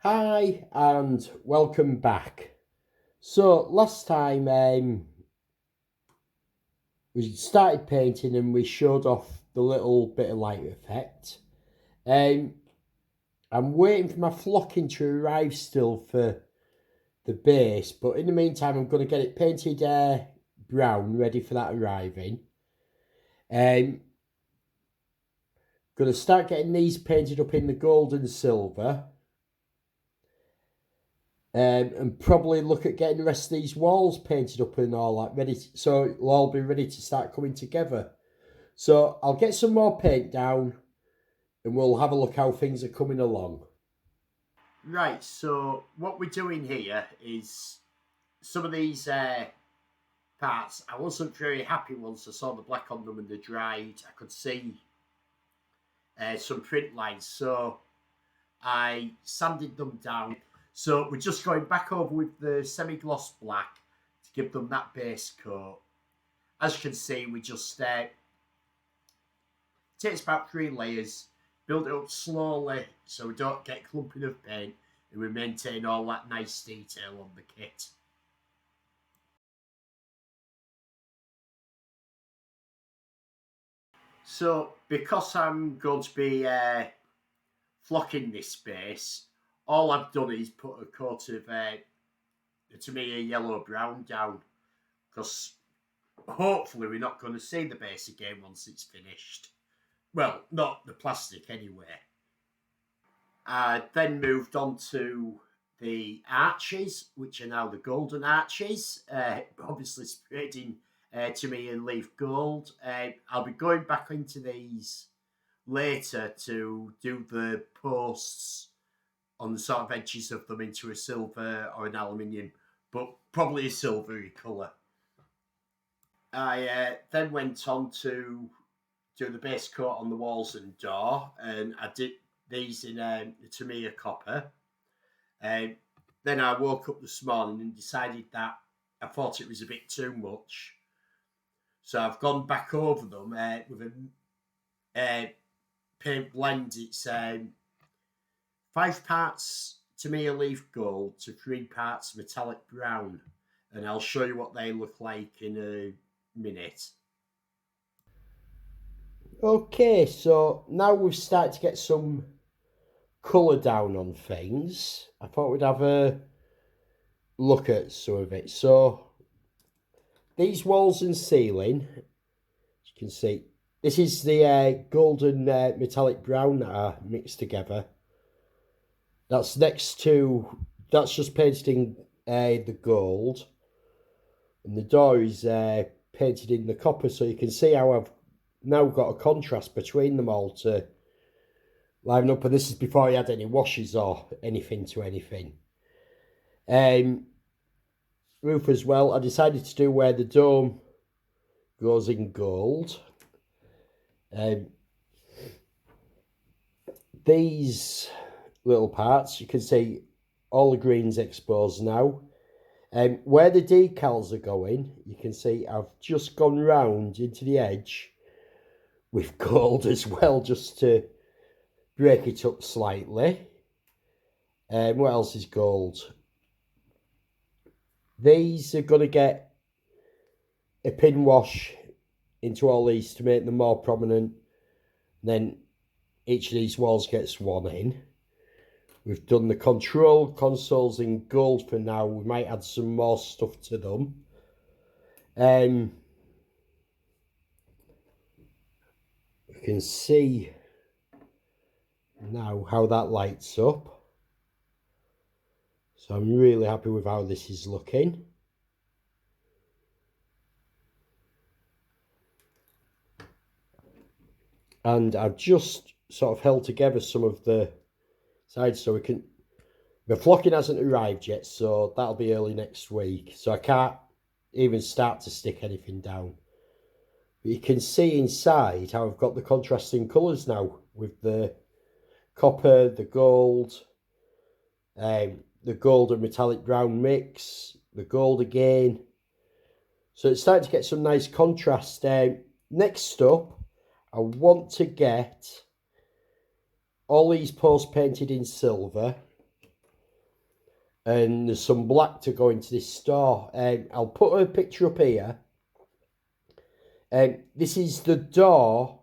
Hi and welcome back. So last time we started painting and we showed off the little bit of light effect. I'm waiting for my flocking to arrive still for the base, but in the meantime I'm going to get it painted brown, ready for that arriving. Going to start getting these painted up in the gold and silver. And probably look at getting the rest of these walls painted up and all that ready, so it'll all be ready to start coming together. So I'll get some more paint down and we'll have a look how things are coming along. Right, so what we're doing here is some of these parts I wasn't very happy once I saw the black on them and they dried. I could see some print lines, so I sanded them down. So we're just going back over with the semi-gloss black to give them that base coat. As you can see, we just takes about 3 layers, build it up slowly so we don't get clumping of paint, and we maintain all that nice detail on the kit. So because I'm going to be flocking this base, all I've done is put a coat of Tamiya yellow brown down, because hopefully we're not going to see the base again once it's finished. Well, not the plastic anyway. I then moved on to the arches, which are now the golden arches, obviously sprayed in Tamiya leaf gold. I'll be going back into these later to do the posts on the sort of edges of them into a silver or an aluminium, but probably a silvery colour. I then went on to do the base coat on the walls and door, and I did these in Tamiya copper. Then I woke up this morning and decided that I thought it was a bit too much, so I've gone back over them with a paint blend. It's 5 parts Tamiya leaf gold to 3 parts metallic brown, and I'll show you what they look like in a minute. Okay, so now we've started to get some colour down on things. I thought we'd have a look at some of it. So these walls and ceiling, as you can see, this is the golden metallic brown that are mixed together. That's next to, that's just painted in the gold, and the door is painted in the copper, so you can see how I've now got a contrast between them all to line up, and this is before I had any washes or anything to anything. Roof as well, I decided to do where the dome goes in gold. These little parts, you can see all the greens exposed now. Where the decals are going, you can see I've just gone round into the edge with gold as well, just to break it up slightly. What else is gold? These are going to get a pin wash into all these to make them more prominent. Then each of these walls gets one in. We've done the control consoles in gold for now. We might add some more stuff to them. You can see now how that lights up. So I'm really happy with how this is looking. And I've just sort of held together some of the sides so we can... The flocking hasn't arrived yet, so that'll be early next week. So I can't even start to stick anything down. But you can see inside how I've got the contrasting colours now with the copper, the gold and metallic brown mix, the gold again. So it's starting to get some nice contrast. Next up, I want to get all these posts painted in silver. and there's some black to go into this store. I'll put a picture up here. This is the door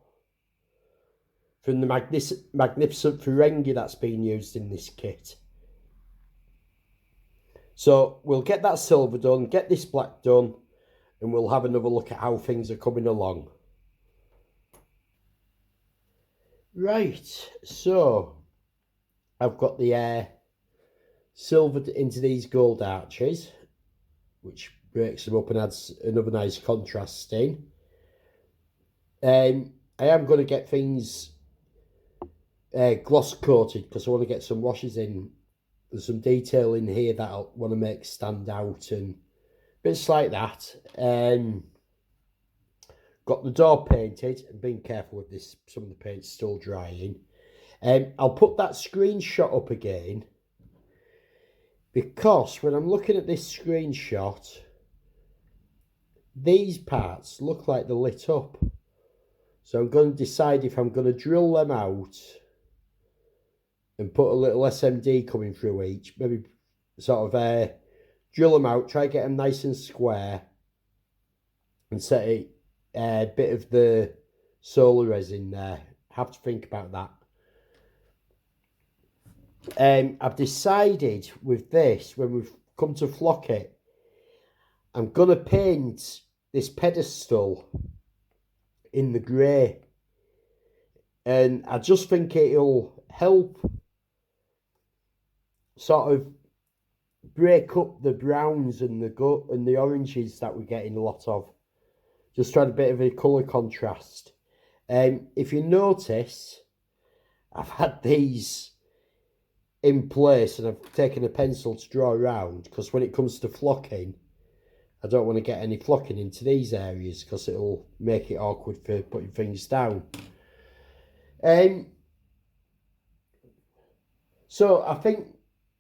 from the magnificent Ferengi that's being used in this kit. So we'll get that silver done, get this black done, and we'll have another look at how things are coming along. Right, so I've got the silvered into these gold arches, which breaks them up and adds another nice contrast in. I am going to get things gloss coated because I want to get some washes in. There's some detail in here that I want to make stand out and bits like that. Got the door painted and being careful with this, some of the paint's still drying. I'll put that screenshot up again because when I'm looking at this screenshot, these parts look like they're lit up. So I'm going to decide if I'm going to drill them out and put a little SMD coming through each. Maybe sort of drill them out, try to get them nice and square and set a bit of the solar resin there. Have to think about that. I've decided with this, when we've come to flock it, I'm going to paint this pedestal in the grey, and I just think it'll help sort of break up the browns and the oranges that we're getting a lot of. Just trying a bit of a colour contrast. If you notice, I've had these in place and I've taken a pencil to draw around because when it comes to flocking, I don't want to get any flocking into these areas because it'll make it awkward for putting things down. So I think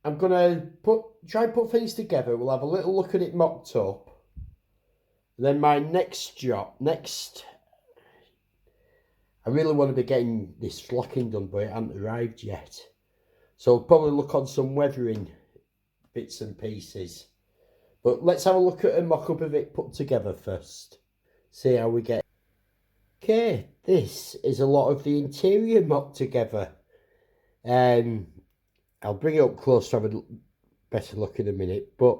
I'm going to try and put things together. We'll have a little look at it mocked up. And then my next I really want to be getting this flocking done, but it hasn't arrived yet. So I'll probably look on some weathering bits and pieces. But let's have a look at a mock-up of it put together first. See how we get. Okay, this is a lot of the interior mocked together. I'll bring it up close to have a better look in a minute. But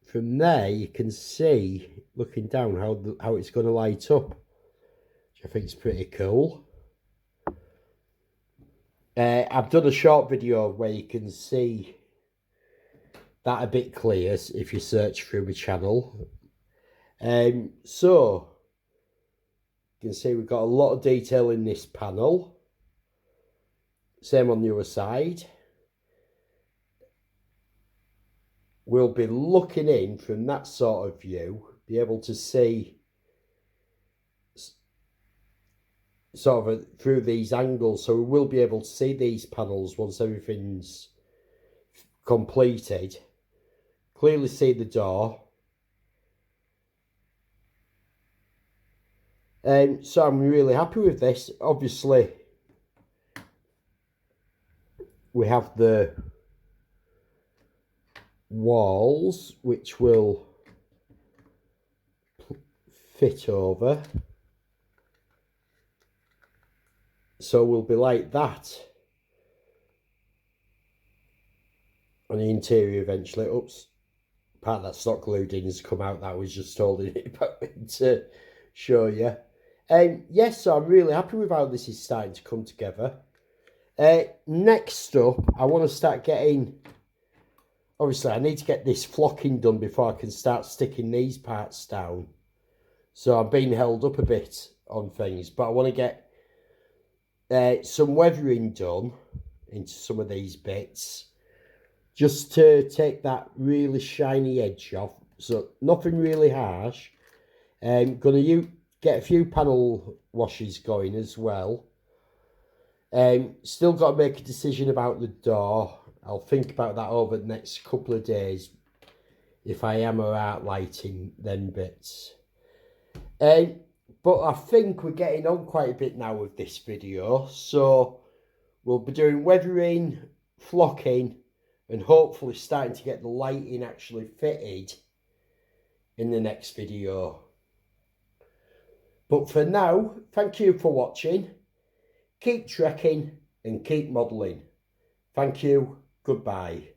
from there, you can see, looking down, how it's going to light up. Which I think is pretty cool. I've done a short video where you can see that a bit clear if you search through my channel. So you can see we've got a lot of detail in this panel. Same on the other side. We'll be looking in from that sort of view, be able to see sort of through these angles, so we will be able to see these panels once everything's completed. Clearly see the door. So I'm really happy with this. Obviously, we have the walls which will fit over. So we'll be like that on the interior eventually. Oops, part that's not glued in has come out. That was just holding it back to show you. Yes, so I'm really happy with how this is starting to come together. Next up, I want to start getting... Obviously, I need to get this flocking done before I can start sticking these parts down. So I'm being held up a bit on things. But I want to get some weathering done into some of these bits. Just to take that really shiny edge off. So nothing really harsh. Going to get a few panel washes going as well. Still got to make a decision about the door. I'll think about that over the next couple of days if I am or aren't lighting them bits. But I think we're getting on quite a bit now with this video. So we'll be doing weathering, flocking and hopefully starting to get the lighting actually fitted in the next video. But for now, thank you for watching. Keep trekking and keep modelling. Thank you. Goodbye.